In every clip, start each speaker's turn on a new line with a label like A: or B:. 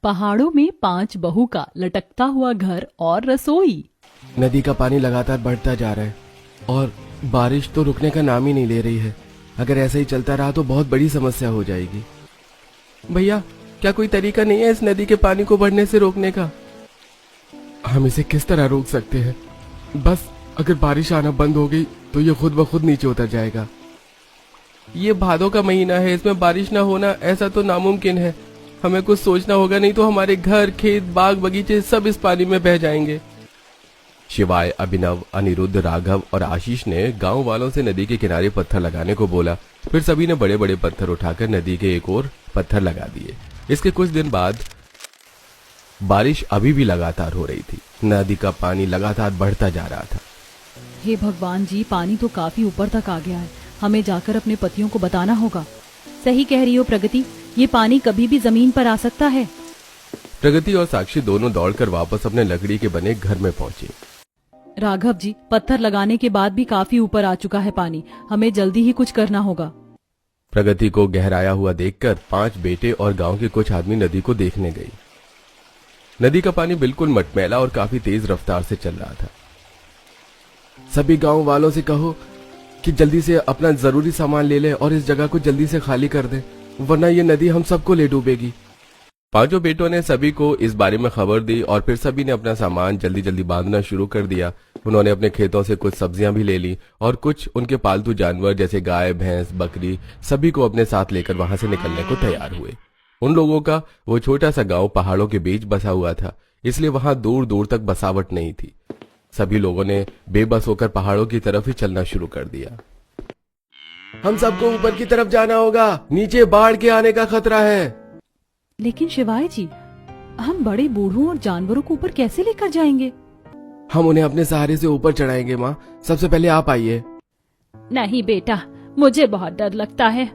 A: पहाड़ों में 5 बहू का लटकता हुआ घर और रसोई।
B: नदी का पानी लगातार बढ़ता जा रहा है और बारिश तो रुकने का नाम ही नहीं ले रही है। अगर ऐसा ही चलता रहा तो बहुत बड़ी समस्या हो जाएगी। भैया, क्या कोई तरीका नहीं है इस नदी के पानी को बढ़ने से रोकने का? हम इसे किस तरह रोक सकते हैं? बस अगर बारिश आना बंद हो गई तो ये खुद ब खुद नीचे उतर जाएगा। ये भादों का महीना है, इसमें बारिश ना होना ऐसा तो नामुमकिन है। हमें कुछ सोचना होगा, नहीं तो हमारे घर, खेत, बाग, बगीचे सब इस पानी में बह जाएंगे। शिवाय, अभिनव, अनिरुद्ध, राघव और आशीष ने गांव वालों से नदी के किनारे पत्थर लगाने को बोला। फिर सभी ने बड़े बड़े पत्थर उठाकर नदी के एक ओर पत्थर लगा दिए। इसके कुछ दिन बाद बारिश अभी भी लगातार हो रही थी। नदी का पानी लगातार बढ़ता जा रहा था।
A: हे भगवान जी, पानी तो काफी ऊपर तक आ गया है। हमें जाकर अपने पतियों को बताना होगा। सही कह रही हो प्रगति, ये पानी कभी भी जमीन पर आ सकता है।
B: प्रगति और साक्षी दोनों दौड़कर वापस अपने लकड़ी के बने घर में पहुंचे।
A: राघव जी, पत्थर लगाने के बाद भी काफी ऊपर आ चुका है पानी। हमें जल्दी ही कुछ करना होगा।
B: प्रगति को गहराया हुआ देखकर 5 बेटे और गांव के कुछ आदमी नदी को देखने गए। नदी का पानी बिल्कुल मटमैला और काफी तेज रफ्तार से चल रहा था। सभी गांव वालों से कहो कि जल्दी से अपना जरूरी सामान ले ले और इस जगह को जल्दी से खाली कर दे, वरना ये नदी हम सबको ले डूबेगी। 5 बेटों ने सभी को इस बारे में खबर दी और फिर सभी ने अपना सामान जल्दी जल्दी बांधना शुरू कर दिया। उन्होंने अपने खेतों से कुछ सब्जियां भी ले ली और कुछ उनके पालतू जानवर जैसे गाय, भैंस, बकरी सभी को अपने साथ लेकर वहां से निकलने को तैयार हुए। उन लोगों का वो छोटा सा गांव पहाड़ों के बीच बसा हुआ था, इसलिए वहां दूर दूर तक बसावट नहीं थी। सभी लोगों ने बेबस होकर पहाड़ों की तरफ ही चलना शुरू कर दिया। हम सबको ऊपर की तरफ जाना होगा, नीचे बाढ़ के आने का खतरा है।
A: लेकिन शिवाय जी, हम बड़े बूढ़ों और जानवरों को ऊपर कैसे लेकर जाएंगे?
B: हम उन्हें अपने सहारे से ऊपर चढ़ाएंगे। माँ, सबसे पहले आप आइए।
A: नहीं बेटा, मुझे बहुत डर लगता है।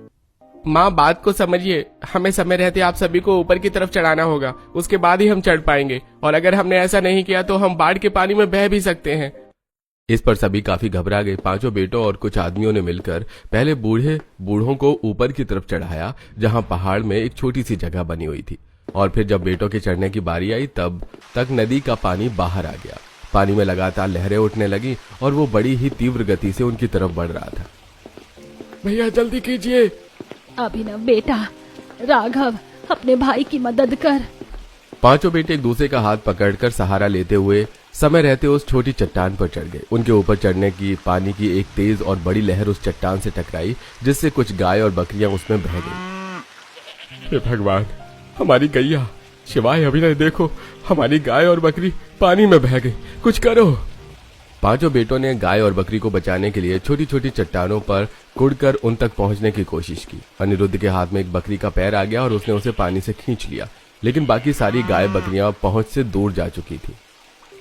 C: माँ, बात को समझिए। हमें समय रहते आप सभी को ऊपर की तरफ चढ़ाना होगा, उसके बाद ही हम चढ़ पाएंगे। और अगर हमने ऐसा नहीं किया तो हम बाढ़ के पानी में बह भी सकते हैं।
B: इस पर सभी काफी घबरा गए। 5 बेटों और कुछ आदमियों ने मिलकर पहले बूढ़ों को ऊपर की तरफ चढ़ाया, जहां पहाड़ में एक छोटी सी जगह बनी हुई थी। और फिर जब बेटों के चढ़ने की बारी आई तब तक नदी का पानी बाहर आ गया। पानी में लगातार लहरें उठने लगी और वो बड़ी ही तीव्र गति से उनकी तरफ बढ़ रहा था।
C: भैया जल्दी कीजिए।
A: अभिनव बेटा, राघव, अपने भाई की मदद कर।
B: 5 बेटे एक दूसरे का हाथ पकड़कर सहारा लेते हुए समय रहते उस छोटी चट्टान पर चढ़ गए। उनके ऊपर चढ़ने की पानी की एक तेज और बड़ी लहर उस चट्टान से टकराई, जिससे कुछ गाय और बकरियां उसमें बह गई।
C: हे भगवान, हमारी गैया। शिवाय, अभिनव, देखो, हमारी गाय और बकरी पानी में बह गई, कुछ करो।
B: 5 बेटों ने गाय और बकरी को बचाने के लिए छोटी छोटी चट्टानों पर कुड़कर उन तक पहुंचने की कोशिश की। अनिरुद्ध के हाथ में एक बकरी का पैर आ गया और उसने उसे पानी से खींच लिया, लेकिन बाकी सारी गाय बकरियां पहुंच से दूर जा चुकी थी।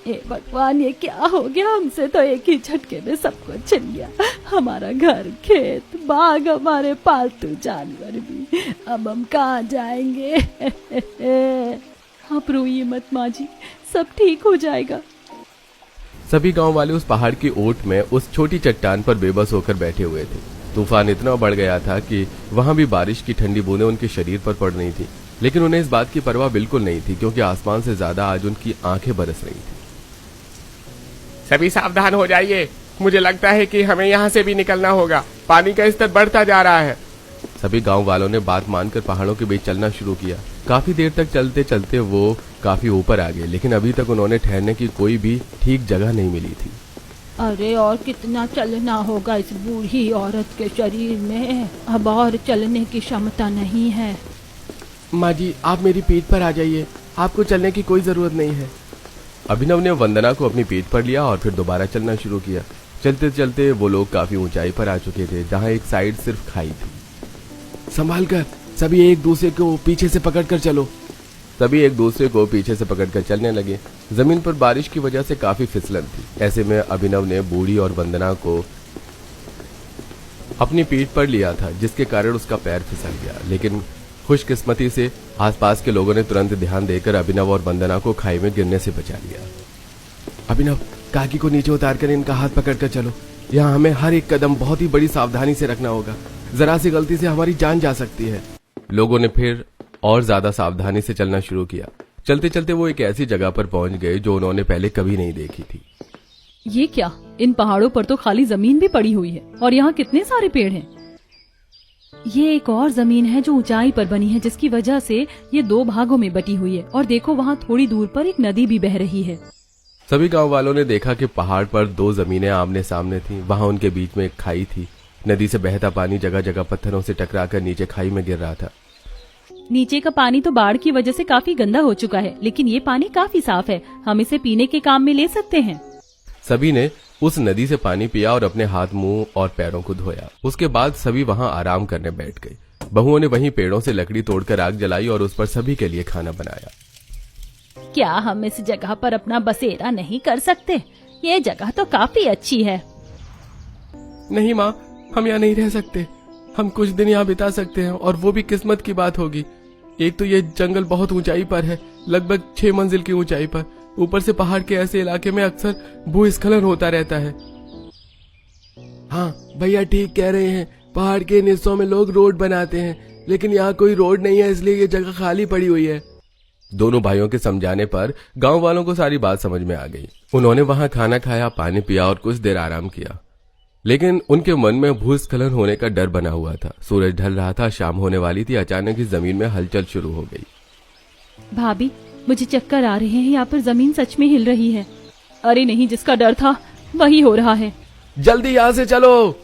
A: हे भगवान, ये क्या हो गया? हमसे तो एक ही झटके में सब कुछ छिन गया। हमारा घर, खेत, बाग, हमारे पालतू जानवर भी। अब हम कहाँ जाएंगे? आप रोइए मत माँ जी, सब ठीक हो जाएगा।
B: सभी गांव वाले उस पहाड़ की ओट में उस छोटी चट्टान पर बेबस होकर बैठे हुए थे। तूफान इतना बढ़ गया था कि वहां भी बारिश की ठंडी बूंदें उनके शरीर पर पड़ रही थी, लेकिन उन्हें इस बात की परवाह बिल्कुल नहीं थी, क्योंकि आसमान से ज्यादा आज उनकी आंखें बरस रही थी।
C: सभी सावधान हो जाइए। मुझे लगता है कि हमें यहाँ से भी निकलना होगा। पानी का स्तर बढ़ता जा रहा है।
B: सभी गांव वालों ने बात मानकर पहाड़ों के बीच चलना शुरू किया। काफी देर तक चलते चलते वो काफी ऊपर आ गए, लेकिन अभी तक उन्होंने ठहरने की कोई भी ठीक जगह नहीं मिली थी।
A: अरे, और कितना चलना होगा इस बूढ़ी औरत के शरीर में? अब और चलने की क्षमता नहीं है।
B: माँ जी, आप मेरी पीठ पर आ जाइए, आपको चलने की कोई जरूरत नहीं है। अभिनव ने वंदना को अपनी पीठ पर लिया और फिर दोबारा चलना शुरू किया। चलते चलते वो लोग काफी ऊंचाई पर आ चुके थे, जहाँ एक साइड सिर्फ खाई थी। संभाल कर, सभी एक दूसरे को पीछे से पकड़कर चलो। सभी एक दूसरे को पीछे से पकड़कर चलने लगे। जमीन पर बारिश की वजह से काफी फिसलन थी। ऐसे में अभिनव ने बूढ़ी और वंदना को अपनी पीठ पर लिया था, जिसके कारण उसका पैर फिसल गया। लेकिन खुशकिस्मती से आसपास के लोगों ने तुरंत ध्यान देकर अभिनव और वंदना को खाई में गिरने से बचा लिया। अभिनव, काकी को नीचे उतारकर इनका हाथ पकड़कर चलो। यहाँ हमें हर एक कदम बहुत ही बड़ी सावधानी से रखना होगा, जरा सी गलती से हमारी जान जा सकती है। लोगों ने फिर और ज्यादा सावधानी से चलना शुरू किया। चलते चलते वो एक ऐसी जगह पर पहुंच गए जो उन्होंने पहले कभी नहीं देखी थी।
A: ये क्या, इन पहाड़ों पर तो खाली जमीन भी पड़ी हुई है और यहाँ कितने सारे पेड़ हैं। ये एक और जमीन है जो ऊंचाई पर बनी है, जिसकी वजह से ये 2 भागों में बटी हुई है। और देखो, वहाँ थोड़ी दूर पर एक नदी भी बह रही है।
B: सभी गांव वालों ने देखा कि पहाड़ पर 2 जमीनें आमने सामने थीं। वहां उनके बीच में एक खाई थी। नदी से बहता पानी जगह जगह पत्थरों से टकराकर नीचे खाई में गिर रहा था।
A: नीचे का पानी तो बाढ़ की वजह से काफी गंदा हो चुका है, लेकिन ये पानी काफी साफ है। हम इसे पीने के काम में ले सकते हैं।
B: सभी ने उस नदी से पानी पिया और अपने हाथ, मुंह और पैरों को धोया। उसके बाद सभी वहां आराम करने बैठ गए। बहुओं ने वहीं पेड़ों से लकड़ी तोड़कर आग जलाई और उस पर सभी के लिए खाना बनाया।
A: क्या हम इस जगह पर अपना बसेरा नहीं कर सकते? ये जगह तो काफी अच्छी है।
C: नहीं माँ, हम यहाँ नहीं रह सकते। हम कुछ दिन यहाँ बिता सकते हैं, और वो भी किस्मत की बात होगी। एक तो ये जंगल बहुत ऊंचाई पर है, लगभग 6 मंजिल की ऊंचाई पर। ऊपर से पहाड़ के ऐसे इलाके में अक्सर भूस्खलन होता रहता है। हाँ भैया, ठीक कह रहे हैं। पहाड़ के इन हिस्सों में लोग रोड बनाते हैं, लेकिन यहाँ कोई रोड नहीं है, इसलिए ये जगह खाली पड़ी हुई है।
B: दोनों भाइयों के समझाने पर गांव वालों को सारी बात समझ में आ गई। उन्होंने वहां खाना खाया, पानी पिया और कुछ देर आराम किया। लेकिन उनके मन में भूस्खलन होने का डर बना हुआ था। सूरज ढल रहा था, शाम होने वाली थी। अचानक ही जमीन में हलचल शुरू हो गई।
A: भाभी, मुझे चक्कर आ रहे हैं। यहाँ पर जमीन सच में हिल रही है। अरे नहीं, जिसका डर था वही हो रहा है।
C: जल्दी यहाँ से चलो।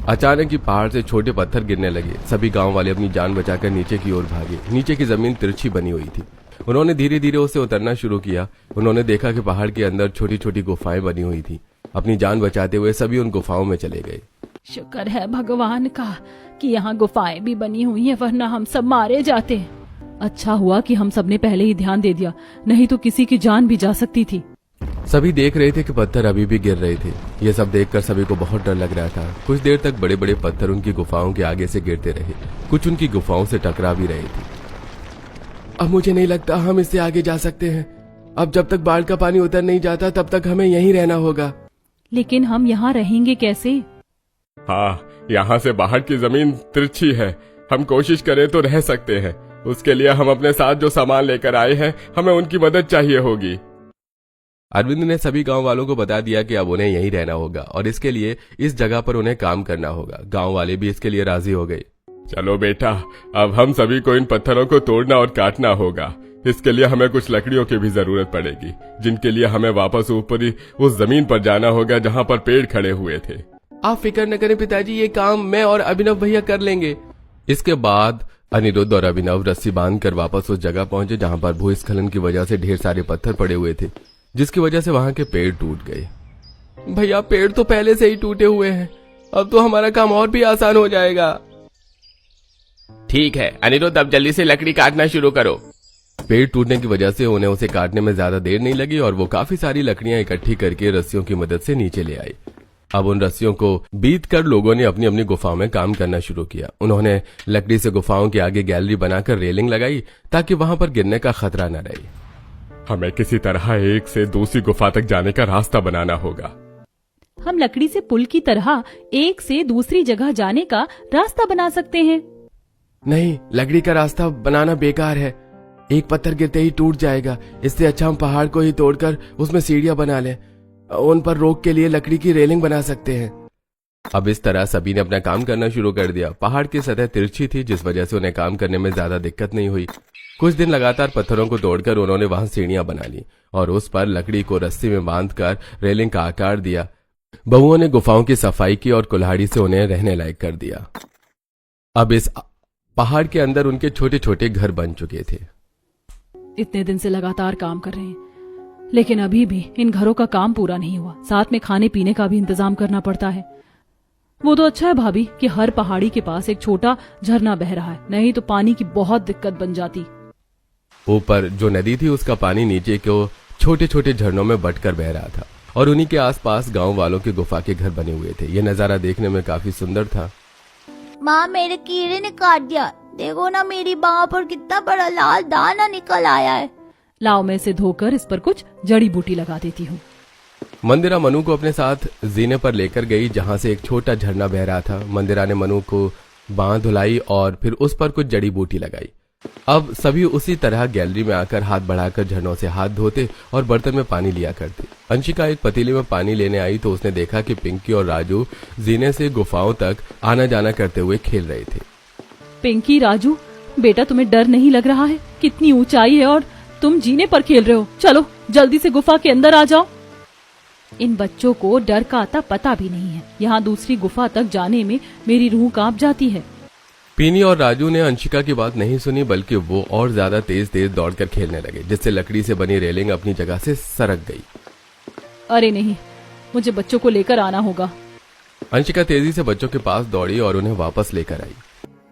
B: अचानक ही पहाड़ से छोटे पत्थर गिरने लगे। सभी गांव वाले अपनी जान बचाकर नीचे की ओर भागे। नीचे की जमीन तिरछी बनी हुई थी। उन्होंने धीरे धीरे उसे उतरना शुरू किया। उन्होंने देखा कि पहाड़ के अंदर छोटी छोटी गुफाएं बनी हुई थी। अपनी जान बचाते हुए सभी उन गुफाओं में चले गए।
A: शुक्र है भगवान का कि यहाँ गुफाएं भी बनी हुई हैं, वरना हम सब मारे जाते। अच्छा हुआ कि हम सबने पहले ही ध्यान दे दिया, नहीं तो किसी की जान भी जा सकती थी।
B: सभी देख रहे थे कि पत्थर अभी भी गिर रहे थे। ये सब देखकर सभी को बहुत डर लग रहा था। कुछ देर तक बड़े बड़े पत्थर उनकी गुफाओं के आगे से गिरते रहे। कुछ उनकी गुफाओं से टकरा भी रहे थे।
C: अब मुझे नहीं लगता हम इससे आगे जा सकते हैं। अब जब तक बाढ़ का पानी उतर नहीं जाता तब तक हमें यहीं रहना होगा।
A: लेकिन हम यहाँ रहेंगे कैसे?
C: हाँ, यहाँ से बाहर की जमीन तिरछी है। हम कोशिश करें तो रह सकते हैं। उसके लिए हम अपने साथ जो सामान लेकर आए हैं, हमें उनकी मदद चाहिए होगी।
B: अरविंद ने सभी गांव वालों को बता दिया कि अब उन्हें यहीं रहना होगा और इसके लिए इस जगह पर उन्हें काम करना होगा। गांव वाले भी इसके लिए राजी हो गए।
C: चलो बेटा, अब हम सभी को इन पत्थरों को तोड़ना और काटना होगा। इसके लिए हमें कुछ लकड़ियों की भी जरूरत पड़ेगी, जिनके लिए हमें वापस ऊपरी उस जमीन पर जाना होगा जहाँ पर पेड़ खड़े हुए थे। आप फिक्र न करें पिताजी, ये काम मैं और अभिनव भैया कर लेंगे।
B: इसके बाद अनिरुद्ध और अभिनव रस्सी बांधकर वापस उस जगह पहुंचे जहां पर भूस्खलन की वजह से ढेर सारे पत्थर पड़े हुए थे, जिसकी वजह से वहां के पेड़ टूट गए।
C: भैया, पेड़ तो पहले से ही टूटे हुए हैं, अब तो हमारा काम और भी आसान हो जाएगा। ठीक है अनिरुद्ध, अब जल्दी से लकड़ी काटना शुरू करो।
B: पेड़ टूटने की वजह से उन्हें उसे काटने में ज्यादा देर नहीं लगी और वो काफी सारी लकड़ियां इकट्ठी करके रस्सियों की मदद से नीचे ले आए। अब उन रस्सियों को बीत कर लोगों ने अपनी अपनी गुफाओं में काम करना शुरू किया। उन्होंने लकड़ी से गुफाओं के आगे गैलरी बनाकर रेलिंग लगाई ताकि वहां पर गिरने का खतरा न रहे।
C: हमें किसी तरह एक से दूसरी गुफा तक जाने का रास्ता बनाना होगा।
A: हम लकड़ी से पुल की तरह एक से दूसरी जगह जाने का रास्ता बना सकते हैं।
C: नहीं, लकड़ी का रास्ता बनाना बेकार है। एक पत्थर गिरते ही टूट जाएगा। इससे अच्छा हम पहाड़ को ही तोड़कर उसमें सीढ़ियां बना लें। उन पर रोक के लिए लकड़ी की रेलिंग बना सकते हैं।
B: अब इस तरह सभी ने अपना काम करना शुरू कर दिया। पहाड़ की सतह तिरछी थी, जिस वजह से उन्हें काम करने में ज्यादा दिक्कत नहीं हुई। कुछ दिन लगातार पत्थरों को तोड़कर उन्होंने वहां सीढ़ियां बना ली और उस पर लकड़ी को रस्सी में बांधकर रेलिंग का आकार दिया। बहुओं ने गुफाओं की सफाई की और कुल्हाड़ी से उन्हें रहने लायक कर दिया। अब इस पहाड़ के अंदर उनके छोटे छोटे घर बन चुके थे।
A: इतने दिन से लगातार काम कर रहे हैं, लेकिन अभी भी इन घरों का काम पूरा नहीं हुआ। साथ में खाने पीने का भी इंतजाम करना पड़ता है। वो तो अच्छा है भाभी कि हर पहाड़ी के पास एक छोटा झरना बह रहा है, नहीं तो पानी की बहुत दिक्कत बन जाती।
B: ऊपर जो नदी थी उसका पानी नीचे को छोटे छोटे झरनों में बटकर बह रहा था और उन्हीं के आसपास गांव वालों के गुफा के घर बने हुए थे। यह नजारा देखने में काफी सुंदर था।
D: माँ, मेरे कीड़े ने काट दिया। देखो ना, मेरी बाह पर कितना बड़ा लाल दाना निकल आया है।
A: लाओ, मैं इसे धोकर इस पर कुछ जड़ी बूटी लगा देती हूँ।
B: मंदिरा मनु को अपने साथ जीने पर लेकर गई जहां से एक छोटा झरना बह रहा था। मंदिरा ने मनु को बांह धुलाई और फिर उस पर कुछ जड़ी बूटी लगाई। अब सभी उसी तरह गैलरी में आकर हाथ बढ़ाकर झरनों से हाथ धोते और बर्तन में पानी लिया करते। अंशिका एक पतीले में पानी लेने आई तो उसने देखा कि पिंकी और राजू जीने से गुफाओं तक आना जाना करते हुए खेल रहे थे।
A: पिंकी, राजू, बेटा तुम्हें डर नहीं लग रहा है? कितनी ऊंचाई है और तुम जीने पर खेल रहे हो। चलो जल्दी से गुफा के अंदर आ जाओ। इन बच्चों को डर का आता पता भी नहीं है। यहाँ दूसरी गुफा तक जाने में मेरी रूह कांप जाती है।
B: पीनी और राजू ने अंशिका की बात नहीं सुनी, बल्कि वो और ज्यादा तेज तेज दौड़कर खेलने लगे, जिससे लकड़ी से बनी रेलिंग अपनी जगह से सरक गई।
A: अरे नहीं, मुझे बच्चों को लेकर आना होगा।
B: अंशिका तेजी से बच्चों के पास दौड़ी और उन्हें वापस लेकर आई।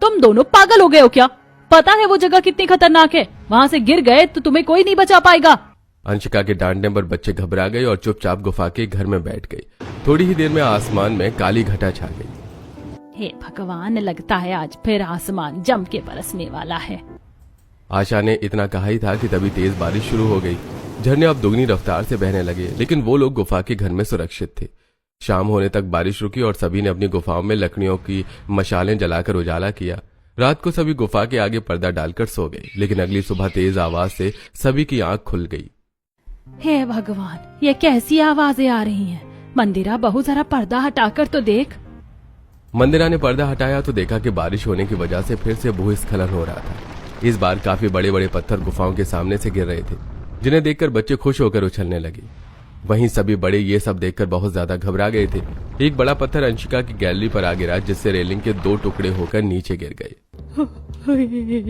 A: तुम दोनों पागल हो गए हो क्या? पता है वो जगह कितनी खतरनाक है? वहाँ से गिर गए तो तुम्हें कोई नहीं बचा पाएगा।
B: अंशिका के डांटने पर बच्चे घबरा गए और चुपचाप गुफा के घर में बैठ गए। थोड़ी ही देर में आसमान में काली घटा छा गई।
A: हे भगवान, लगता है आज फिर आसमान जम के बरसने वाला है।
B: आशा ने इतना कहा ही था कि तभी तेज बारिश शुरू हो गई। झरने अब दुगनी रफ्तार से बहने लगे, लेकिन वो लोग गुफा के घर में सुरक्षित थे। शाम होने तक बारिश रुकी और सभी ने अपनी गुफाओं में लकड़ियों की मशालें जलाकर उजाला किया। रात को सभी गुफा के आगे पर्दा डालकर सो गए, लेकिन अगली सुबह तेज आवाज से सभी की आंख खुल गई।
A: हे भगवान, ये कैसी आवाजें आ रही हैं? मंदिरा, बहू जरा पर्दा हटाकर तो देख।
B: मंदिरा ने पर्दा हटाया तो देखा कि बारिश होने की वजह से फिर से भूस्खलन हो रहा था। इस बार काफी बड़े बड़े पत्थर गुफाओं के सामने से गिर रहे थे, जिन्हें देखकर बच्चे खुश होकर उछलने लगे। वहीं सभी बड़े ये सब देखकर बहुत ज्यादा घबरा गए थे। एक बड़ा पत्थर अंशिका की गैलरी पर आ गिरा, जिससे रेलिंग के 2 टुकड़े होकर नीचे गिर गए।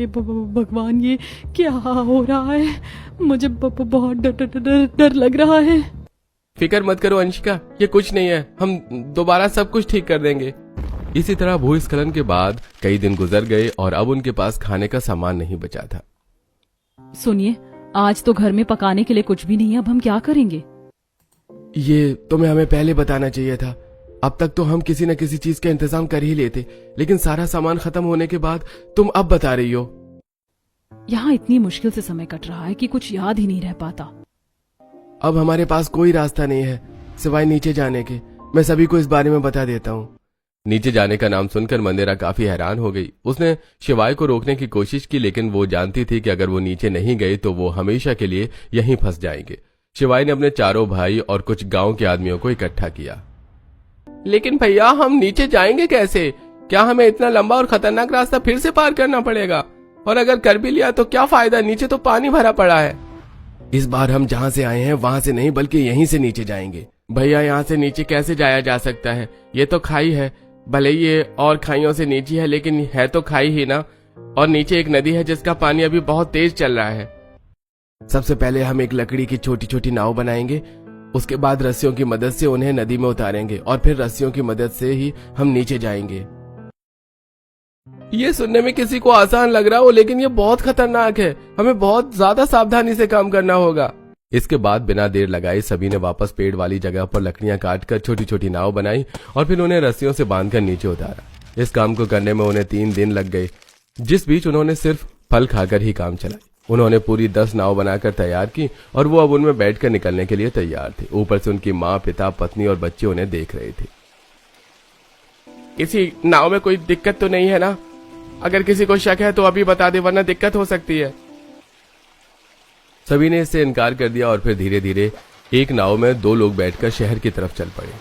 A: भगवान, ये क्या हो रहा है? मुझे बहुत डर लग रहा है।
C: फिक्र मत करो अंशिका, ये कुछ नहीं है, हम दोबारा सब कुछ ठीक कर देंगे।
B: इसी तरह भूस्खलन के बाद कई दिन गुजर गए और अब उनके पास खाने का सामान नहीं बचा था।
A: सुनिए, आज तो घर में पकाने के लिए कुछ भी नहीं है। अब हम क्या करेंगे?
C: ये तुम्हें हमें पहले बताना चाहिए था। अब तक तो हम किसी न किसी चीज का इंतजाम कर ही लेते, लेकिन सारा सामान खत्म होने के बाद तुम अब बता रही हो।
A: यहाँ इतनी मुश्किल से समय कट रहा है कि कुछ याद ही नहीं रह पाता।
C: अब हमारे पास कोई रास्ता नहीं है सिवाय नीचे जाने के। मैं सभी को इस बारे में बता देता हूँ।
B: नीचे जाने का नाम सुनकर मंदिरा काफी हैरान हो गई। उसने शिवाय को रोकने की कोशिश की, लेकिन वो जानती थी कि अगर वो नीचे नहीं गए तो वो हमेशा के लिए यहीं फंस जाएंगे। शिवाय ने अपने चारों भाई और कुछ गांव के आदमियों को इकट्ठा किया।
C: लेकिन भैया, हम नीचे जाएंगे कैसे? क्या हमें इतना लंबा और खतरनाक रास्ता फिर से पार करना पड़ेगा? और अगर कर भी लिया तो क्या फायदा? नीचे तो पानी भरा पड़ा है। इस बार हम जहाँ से आए हैं वहां से नहीं, बल्कि यहीं से नीचे जाएंगे। भैया, यहाँ से नीचे कैसे जाया जा सकता है? ये तो खाई है। भले ये और खाइयों से नीची है, लेकिन है तो खाई ही ना। और नीचे एक नदी है जिसका पानी अभी बहुत तेज चल रहा है। सबसे पहले हम एक लकड़ी की छोटी छोटी नाव बनाएंगे। उसके बाद रस्सियों की मदद से उन्हें नदी में उतारेंगे और फिर रस्सियों की मदद से ही हम नीचे जाएंगे। ये सुनने में किसी को आसान लग रहा हो, लेकिन ये बहुत खतरनाक है। हमें बहुत ज्यादा सावधानी से काम करना होगा।
B: इसके बाद बिना देर लगाए सभी ने वापस पेड़ वाली जगह पर लकड़ियां काटकर छोटी छोटी नाव बनाई और फिर उन्हें रस्सियों से बांधकर नीचे उतारा। इस काम को करने में उन्हें 3 दिन लग गए, जिस बीच उन्होंने सिर्फ फल खाकर ही काम चलाई। उन्होंने पूरी 10 नाव बनाकर तैयार की और वो अब उनमें बैठकर निकलने के लिए तैयार थे। ऊपर से उनकी माँ, पिता, पत्नी और बच्चे उन्हें देख रहे थे।
C: किसी नाव में कोई दिक्कत तो नहीं है ना? अगर किसी को शक है तो अभी बता दे, वरना दिक्कत हो सकती है।
B: सभी ने इससे इनकार कर दिया और फिर धीरे धीरे एक नाव में 2 लोग बैठकर शहर की तरफ चल पड़े।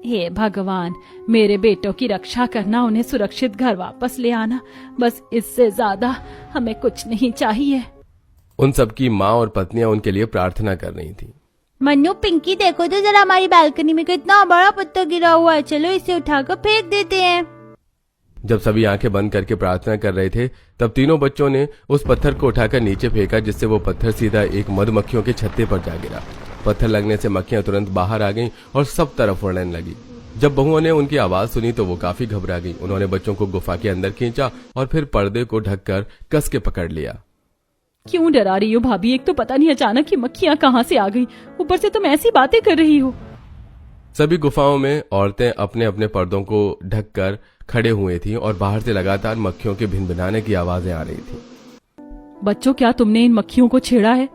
A: हे भगवान, मेरे बेटों की रक्षा करना, उन्हें सुरक्षित घर वापस ले आना, बस इससे ज्यादा हमें कुछ नहीं चाहिए।
B: उन सबकी माँ और पत्नियां उनके लिए प्रार्थना कर रही थी।
D: मन्नू, पिंकी, देखो तो जरा हमारी बालकनी में कितना बड़ा पत्थर गिरा हुआ है। चलो इसे उठाकर फेंक देते हैं।
B: जब सभी आंखें बंद करके प्रार्थना कर रहे थे, तब तीनों बच्चों ने उस पत्थर को उठाकर नीचे फेंका, जिससे वो पत्थर सीधा एक मधुमक्खियों के छत्ते पर जा गिरा। पत्थर लगने से मक्खियां तुरंत बाहर आ गईं और सब तरफ उड़ने लगी। जब बहुओं ने उनकी आवाज सुनी तो वो काफी घबरा गई। उन्होंने बच्चों को गुफा के अंदर खींचा और फिर पर्दे को ढककर कस के पकड़ लिया।
A: क्यों डरा रही हो भाभी? एक तो पता नहीं अचानक ही मक्खियां कहाँ से आ गई, ऊपर से तुम ऐसी बातें कर रही हो।
B: सभी गुफाओं में औरतें अपने अपने पर्दों को ढककर खड़े हुए थीं और बाहर से लगातार मक्खियों के भिनभिनाने की आवाजें आ रही थी।
A: बच्चों, क्या तुमने इन मक्खियों को छेड़ा है?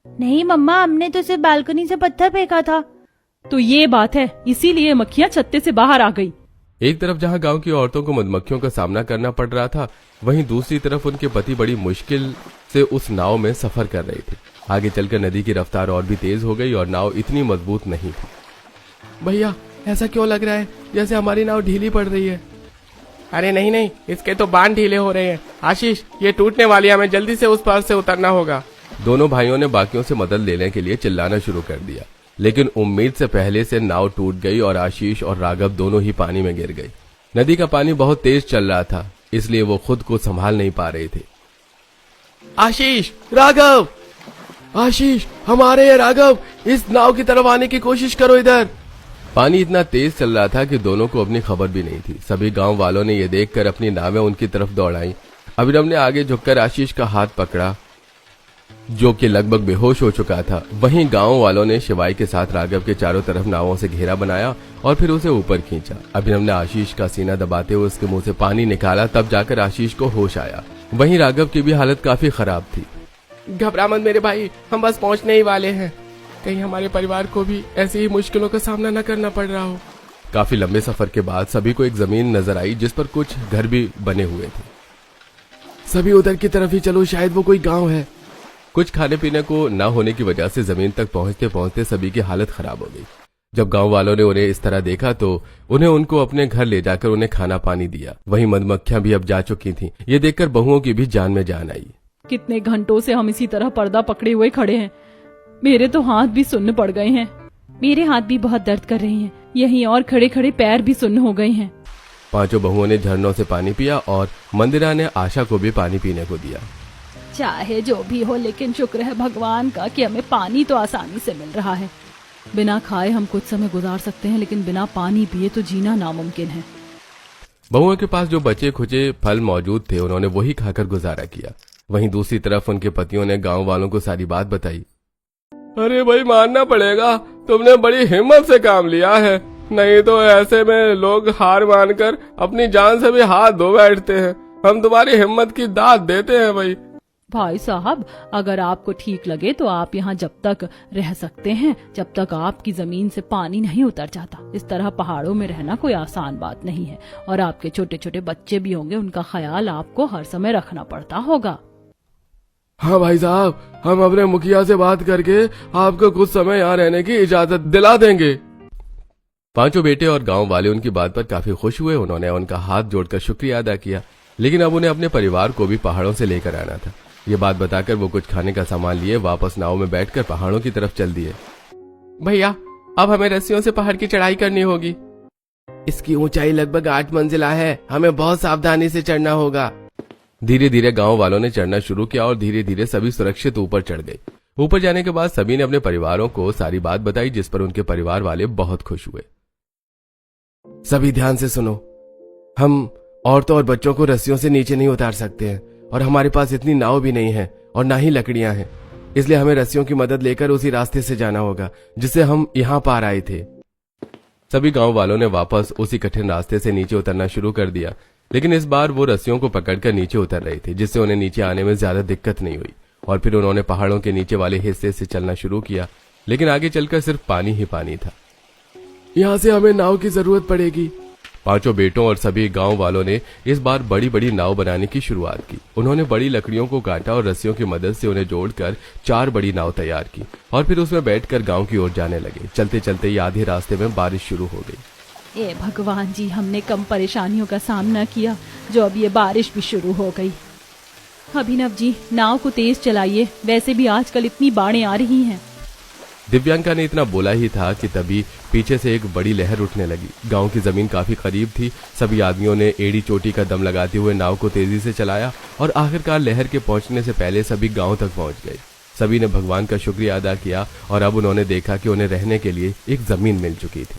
D: नहीं मम्मा, हमने तो सिर्फ बालकनी से पत्थर फेंका था।
A: तो ये बात है, इसीलिए मक्खियां छत्ते से बाहर आ गई।
B: एक तरफ जहां गांव की औरतों को मधुमक्खियों का सामना करना पड़ रहा था, वहीं दूसरी तरफ उनके पति बड़ी मुश्किल से उस नाव में सफर कर रहे थे। आगे चलकर नदी की रफ्तार और भी तेज हो गई और नाव इतनी मजबूत नहीं थी।
C: भैया ऐसा क्यों लग रहा है जैसे हमारी नाव ढीली पड़ रही है? अरे नहीं नहीं, इसके तो बांध ढीले हो रहे हैं। आशीष, ये टूटने वाली है, हमें जल्दी से उस पार से उतरना होगा।
B: दोनों भाइयों ने बाकियों से मदद लेने के लिए चिल्लाना शुरू कर दिया, लेकिन उम्मीद से पहले से नाव टूट गई और आशीष और राघव दोनों ही पानी में गिर गए। नदी का पानी बहुत तेज चल रहा था, इसलिए वो खुद को संभाल नहीं पा रहे थे।
C: आशीष, राघव, आशीष, हमारे ये राघव, इस नाव की तरफ आने की कोशिश करो इधर।
B: पानी इतना तेज चल रहा था कि दोनों को अपनी खबर भी नहीं थी। सभी गांव वालों ने यह देखकर अपनी नावें उनकी तरफ दौड़ाई। अभिनव ने आगे झुककर आशीष का हाथ पकड़ा, जो कि लगभग बेहोश हो चुका था। वहीं गांव वालों ने शिवाई के साथ राघव के चारों तरफ नावों से घेरा बनाया और फिर उसे ऊपर खींचा। अभिनव ने आशीष का सीना दबाते हुए उसके मुंह से पानी निकाला, तब जाकर आशीष को होश आया। वहीं राघव की भी हालत काफी खराब थी।
C: घबरा मत मेरे भाई, हम बस पहुंचने ही वाले हैं। कहीं हमारे परिवार को भी ऐसी ही मुश्किलों का सामना न करना पड़ रहा हो।
B: काफी लंबे सफर के बाद सभी को एक जमीन नजर आई जिस पर कुछ घर भी बने हुए थे।
C: सभी उधर की तरफ ही चलो, शायद वो कोई गांव है।
B: कुछ खाने पीने को न होने की वजह से जमीन तक पहुंचते पहुंचते सभी की हालत खराब हो गई। जब गांव वालों ने उन्हें इस तरह देखा तो उन्हें उनको अपने घर ले जाकर उन्हें खाना पानी दिया। वहीं मधुमक्खियां भी अब जा चुकी थीं। ये देखकर बहुओं की भी जान में जान आई।
A: कितने घंटों से हम इसी तरह पर्दा पकड़े हुए खड़े हैं। मेरे तो हाथ भी सुन्न पड़ गए हैं। मेरे हाथ भी बहुत दर्द कर रहे हैं। यहीं और खड़े खड़े पैर भी सुन्न हो गए हैं।
B: पांचों बहुओं ने झरनों से पानी पिया और मंदिरा ने आशा को भी पानी पीने को दिया।
A: चाहे जो भी हो, लेकिन शुक्र है भगवान का कि हमें पानी तो आसानी से मिल रहा है। बिना खाए हम कुछ समय गुजार सकते हैं, लेकिन बिना पानी पिए तो जीना नामुमकिन है।
B: बहुओं के पास जो बचे खुचे फल मौजूद थे, उन्होंने वही खाकर गुजारा किया। वहीं दूसरी तरफ उनके पतियों ने गांव वालों को सारी बात बताई।
C: अरे भाई, मानना पड़ेगा, तुमने बड़ी हिम्मत से काम लिया है, नहीं तो ऐसे में लोग हार मानकर अपनी जान से भी हाथ धो बैठते हैं। हम तुम्हारी हिम्मत की दाद देते हैं
A: भाई साहब, अगर आपको ठीक लगे तो आप यहाँ जब तक रह सकते हैं जब तक आपकी जमीन से पानी नहीं उतर जाता। इस तरह पहाड़ों में रहना कोई आसान बात नहीं है, और आपके छोटे छोटे बच्चे भी होंगे, उनका ख्याल आपको हर समय रखना पड़ता होगा।
C: हाँ भाई साहब, हम अपने मुखिया से बात करके आपको कुछ समय यहाँ रहने की इजाजत दिला देंगे।
B: पांचों बेटे और गांव वाले उनकी बात पर काफी खुश हुए। उन्होंने उनका हाथ जोड़कर शुक्रिया अदा किया, लेकिन अब उन्हें अपने परिवार को भी पहाड़ों से लेकर आना था। ये बात बताकर वो कुछ खाने का सामान लिए वापस नाव में बैठकर पहाड़ों की तरफ चल दिए।
C: भैया, अब हमें रस्सियों से पहाड़ की चढ़ाई करनी होगी। इसकी ऊंचाई लगभग 8 मंजिला है, हमें बहुत सावधानी से चढ़ना होगा।
B: धीरे धीरे गांव वालों ने चढ़ना शुरू किया और धीरे धीरे सभी सुरक्षित ऊपर चढ़ गए। ऊपर जाने के बाद सभी ने अपने परिवारों को सारी बात बताई, जिस पर उनके परिवार वाले बहुत खुश हुए।
C: सभी ध्यान से सुनो, हम औरतों और बच्चों को रस्सियों से नीचे नहीं उतार सकते हैं, और हमारे पास इतनी नाव भी नहीं है और ना ही लकड़ियां हैं, इसलिए हमें रस्सियों की मदद लेकर उसी रास्ते से जाना होगा जिससे हम यहाँ पार आए थे।
B: सभी गांव वालों ने वापस उसी कठिन रास्ते से नीचे उतरना शुरू कर दिया, लेकिन इस बार वो रस्सियों को पकड़कर नीचे उतर रहे थे, जिससे उन्हें नीचे आने में ज्यादा दिक्कत नहीं हुई। और फिर उन्होंने पहाड़ों के नीचे वाले हिस्से से चलना शुरू किया, लेकिन आगे चलकर सिर्फ पानी ही पानी था।
C: यहाँ से हमें नाव की जरूरत पड़ेगी।
B: पांचों बेटों और सभी गांव वालों ने इस बार बड़ी बड़ी नाव बनाने की शुरुआत की। उन्होंने बड़ी लकड़ियों को काटा और रस्सियों की मदद से उन्हें जोड़कर 4 बड़ी नाव तैयार की और फिर उसमें बैठकर गांव की ओर जाने लगे। चलते चलते ही आधे रास्ते में बारिश शुरू हो गई।
A: ए भगवान जी, हमने कम परेशानियों का सामना किया जो अब ये बारिश भी शुरू हो गई। अभिनव जी, नाव को तेज चलाइए, वैसे भी आजकल इतनी बाढ़ें आ रही हैं।
B: दिव्यांका ने इतना बोला ही था कि तभी पीछे से एक बड़ी लहर उठने लगी। गांव की जमीन काफी करीब थी। सभी आदमियों ने एड़ी चोटी का दम लगाते हुए नाव को तेजी से चलाया और आखिरकार लहर के पहुंचने से पहले सभी गांव तक पहुंच गए। सभी ने भगवान का शुक्रिया अदा किया और अब उन्होंने देखा कि उन्हें रहने के लिए एक जमीन मिल चुकी थी।